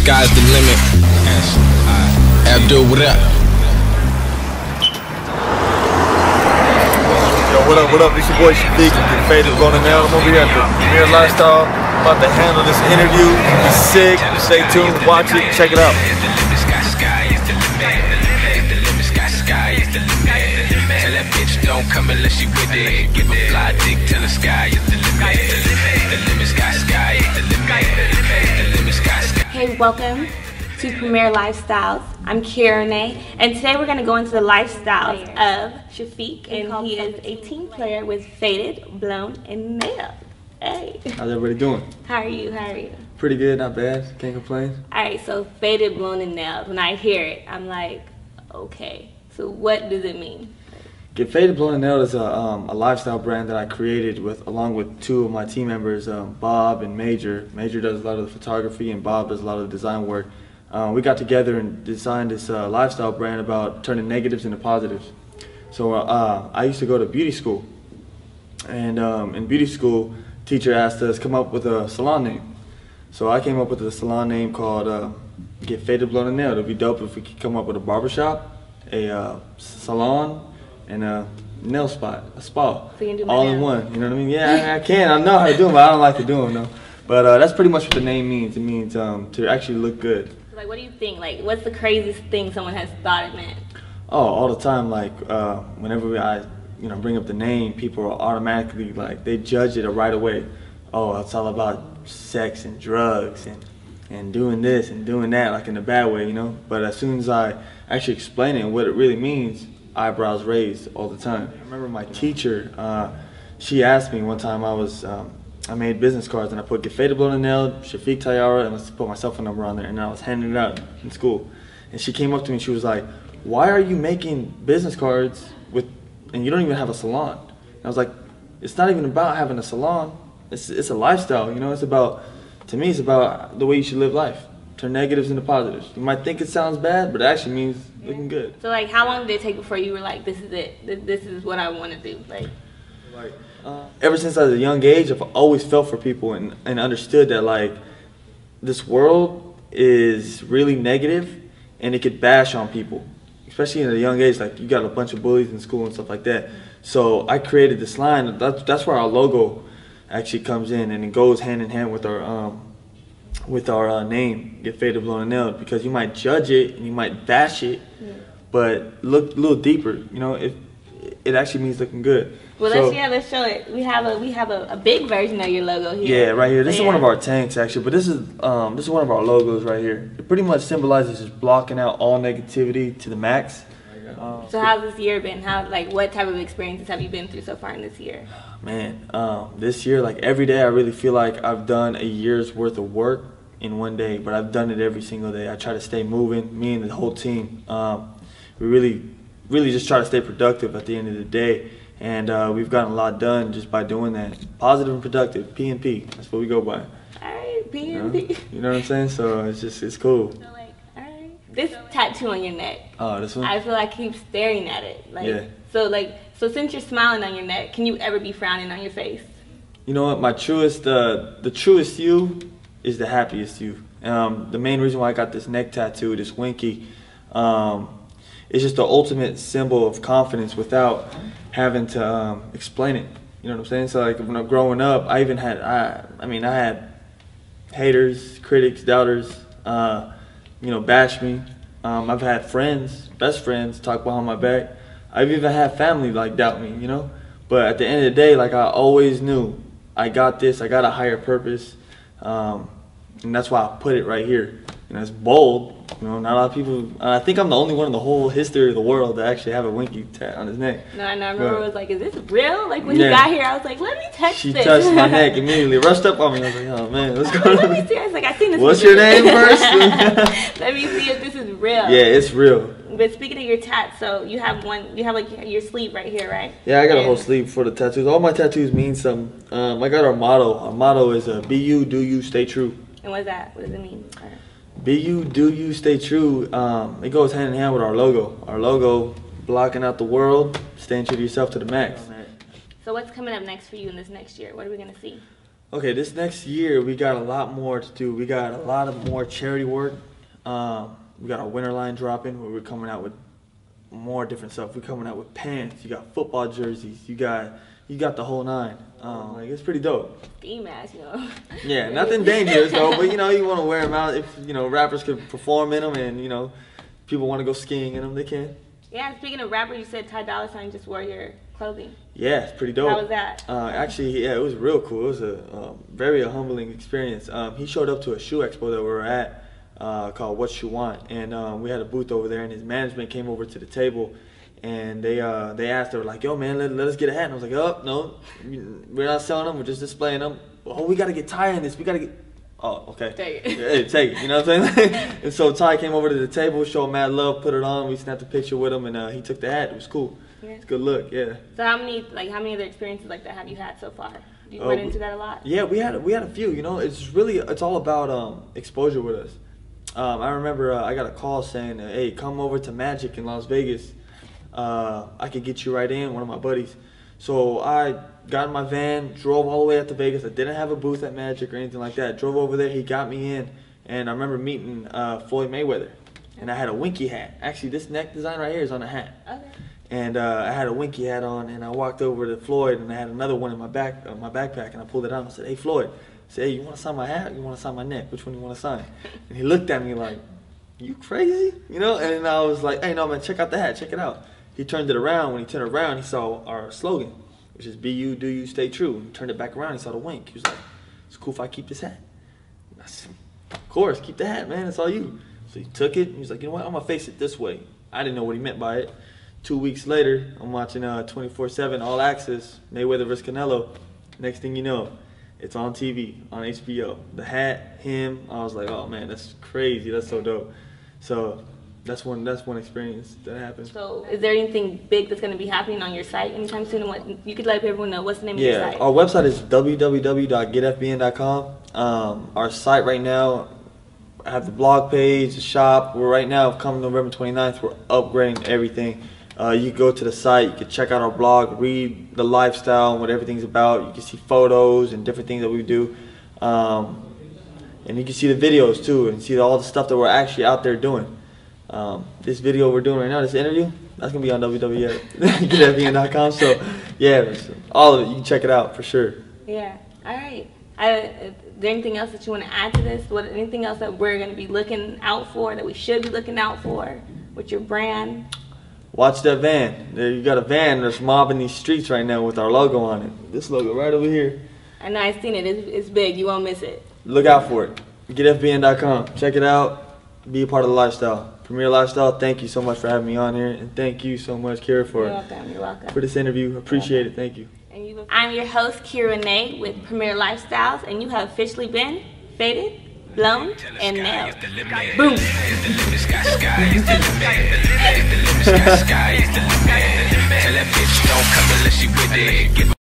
sky's the limit. Abdul, what up? Yo, what up, what up? This your boy Shafiq, Get Faded, Blown and Nailed. I'm over here at the Premier Lifestyle. I'm about to handle this interview. It's sick. Stay tuned, watch it, check it out. Tell that bitch don't come unless you with it. Give a fly dick till the sky is the limit. The limit, sky is the limit. The limit, sky. Hey, welcome to Premier Lifestyles. I'm Kira Renee, and today we're going to go into the lifestyles of Shafiq, and he is a team player with Faded, Blown, and Nailed. Hey. How's everybody doing? How are you? How are you? Pretty good, not bad. Can't complain. Alright, so Faded, Blown, and Nailed. When I hear it, I'm like, okay. So what does it mean? Get Faded, Blown and Nailed is a lifestyle brand that I created along with two of my team members, Bob and Major. Major does a lot of the photography and Bob does a lot of the design work. We got together and designed this lifestyle brand about turning negatives into positives. So I used to go to beauty school, and in beauty school, teacher asked us come up with a salon name. So I came up with a salon name called Get Faded, Blown and Nailed. It'd be dope if we could come up with a barbershop, a salon, and a nail spot, a spa, so you can do my all nails. in one. You know what I mean? Yeah, I can. I know how to do them, but I don't like to do them though. But that's pretty much what the name means. It means to actually look good. Like, what do you think? Like, what's the craziest thing someone has thought it meant? Oh, all the time. Like whenever I bring up the name, people are automatically like they judge it right away. Oh, it's all about sex and drugs and doing this and doing that, like in a bad way, you know. But as soon as I actually explain it and what it really means, eyebrows raised all the time. I remember my teacher, she asked me one time, I made business cards and I put Get Faded, Blown and Nailed, Shafiq Tayyara, and I put my cell phone number on there, and I was handing it out in school. And she came up to me and she was like, why are you making business cards and you don't even have a salon? And I was like, it's not even about having a salon, it's a lifestyle, you know. It's about, to me, it's about the way you should live life. Turn negatives into positives. You might think it sounds bad, but it actually means looking good. So, like, how long did it take before you were like, this is it, this is what I want to do? Like ever since I was a young age, I've always felt for people and understood that, like, this world is really negative and it could bash on people, especially at a young age. Like, you got a bunch of bullies in school and stuff like that. So I created this line. That's where our logo actually comes in, and it goes hand in hand with our name, Get Faded, Blown and Nailed, because you might judge it and you might bash it, but look a little deeper. You know, it actually means looking good. Well, so, let's show it. We have a big version of your logo here. Yeah, right here. This is one of our tanks actually, but this is one of our logos right here. It pretty much symbolizes just blocking out all negativity to the max. So how's this year been? What type of experiences have you been through so far in this year? Man, this year, like every day, I really feel like I've done a year's worth of work in one day, but I've done it every single day. I try to stay moving, me and the whole team. We really just try to stay productive at the end of the day, and we've gotten a lot done just by doing that. Positive and productive, P&P, that's what we go by. Alright, P&P. You know what I'm saying? So it's cool. So, like, alright. This tattoo on your neck. Oh, this one? I feel like I keep staring at it. Like, yeah. So since you're smiling on your neck, can you ever be frowning on your face? You know what? My truest, the truest you is the happiest you. The main reason why I got this neck tattoo, this Winky, it's just the ultimate symbol of confidence without having to explain it. You know what I'm saying? So like when I'm growing up, I even had, I had haters, critics, doubters, bash me. I've had friends, best friends, talk behind my back. I've even had family like doubt me, you know. But at the end of the day, like I always knew, I got this. I got a higher purpose, and that's why I put it right here. You know, it's bold. You know, not a lot of people. I think I'm the only one in the whole history of the world that actually have a Winky tat on his neck. No, I remember it was like, is this real? Like when he got here, I was like, let me touch she this. She touched my neck immediately, rushed up on me. I was like, oh man, what's going on? Let me see. I was like, I seen this. What's your name first? Let me see if this is real. Yeah, it's real. But speaking of your tats, so you have like your sleeve right here, right? Yeah, I got a whole sleeve for the tattoos. All my tattoos mean something. I got our motto. Our motto is be you, do you, stay true. And what's that? What does it mean? Be you, do you, stay true. It goes hand in hand with our logo. Our logo, blocking out the world, staying true to yourself to the max. So what's coming up next for you in this next year? What are we going to see? Okay, this next year we got a lot more to do. We got a lot of more charity work. We got our winter line dropping where we're coming out with more different stuff. We're coming out with pants. You got football jerseys. You got the whole nine. Like it's pretty dope. Ski mask, you know. Yeah, nothing dangerous though. But you know, you want to wear them out. If you know rappers could perform in them, and you know, people want to go skiing in them, they can. Yeah. Speaking of rapper, you said Ty Dolla $ign just wore your clothing. Yeah, it's pretty dope. How was that? Actually, yeah, it was real cool. It was a very humbling experience. He showed up to a shoe expo that we were at called What You Want, and we had a booth over there, and his management came over to the table, and they asked, they were like, yo, man, let us get a hat. And I was like, oh, no, we're not selling them. We're just displaying them. Oh, we got to get Ty in this. We got to get... Oh, okay. Take it. Yeah, take it. You know what I'm saying? And so Ty came over to the table, showed mad love, put it on. We snapped a picture with him, and he took the hat. It was cool. Yeah. It's a good look, yeah. So how many other experiences like that have you had so far? Do you run into that a lot? Yeah, we had a few. You know, it's all about exposure with us. I remember I got a call saying, hey, come over to Magic in Las Vegas. I could get you right in, one of my buddies. So I got in my van, drove all the way out to Vegas. I didn't have a booth at Magic or anything like that. Drove over there, he got me in, and I remember meeting Floyd Mayweather. And I had a Winky hat. Actually, this neck design right here is on a hat. Okay. And I had a Winky hat on, and I walked over to Floyd, and I had another one in my backpack, and I pulled it out and I said, hey, Floyd, I said, hey, you want to sign my hat or you want to sign my neck? Which one do you want to sign? And he looked at me like, you crazy? You know? And then I was like, hey, no, man, check out the hat. Check it out. He turned it around. When he turned it around, he saw our slogan, which is be you, do you, stay true. He turned it back around. He saw the wink. He was like, it's cool if I keep this hat. And I said, of course, keep the hat, man. It's all you. So he took it. And he was like, you know what? I'm going to face it this way. I didn't know what he meant by it. 2 weeks later, I'm watching 24/7 All Access, Mayweather vs. Canelo. Next thing you know, it's on TV, on HBO. The hat, him, I was like, oh man, that's crazy. That's so dope. So that's one experience that happened. So is there anything big that's going to be happening on your site anytime soon? And what you could let everyone know, what's the name of your site? Yeah, our website is www.getfbn.com. Our site right now, I have the blog page, the shop. We're right now, coming November 29th, we're upgrading everything. You can go to the site, you can check out our blog, read the lifestyle and what everything's about. You can see photos and different things that we do. And you can see the videos too, and see all the stuff that we're actually out there doing. This video we're doing right now, this interview, that's going to be on www.getfbn.com. So, yeah, all of it, you can check it out for sure. Yeah, all right. Is there anything else that you want to add to this? Anything else that we're going to be looking out for, that we should be looking out for with your brand? Watch that van. There, you got a van that's mobbing these streets right now with our logo on it. This logo right over here. I know, I've seen it. It's big. You won't miss it. Look out for it. GetFBN.com. Check it out. Be a part of the lifestyle. Premier Lifestyle, thank you so much for having me on here. And thank you so much, Kira, You're welcome. You're welcome. for this interview. Appreciate it. Thank you. I'm your host, Kira Renee, with Premier Lifestyles, and you have officially been faded, blown, and nailed. Boom. Tell that bitch don't come unless she with it.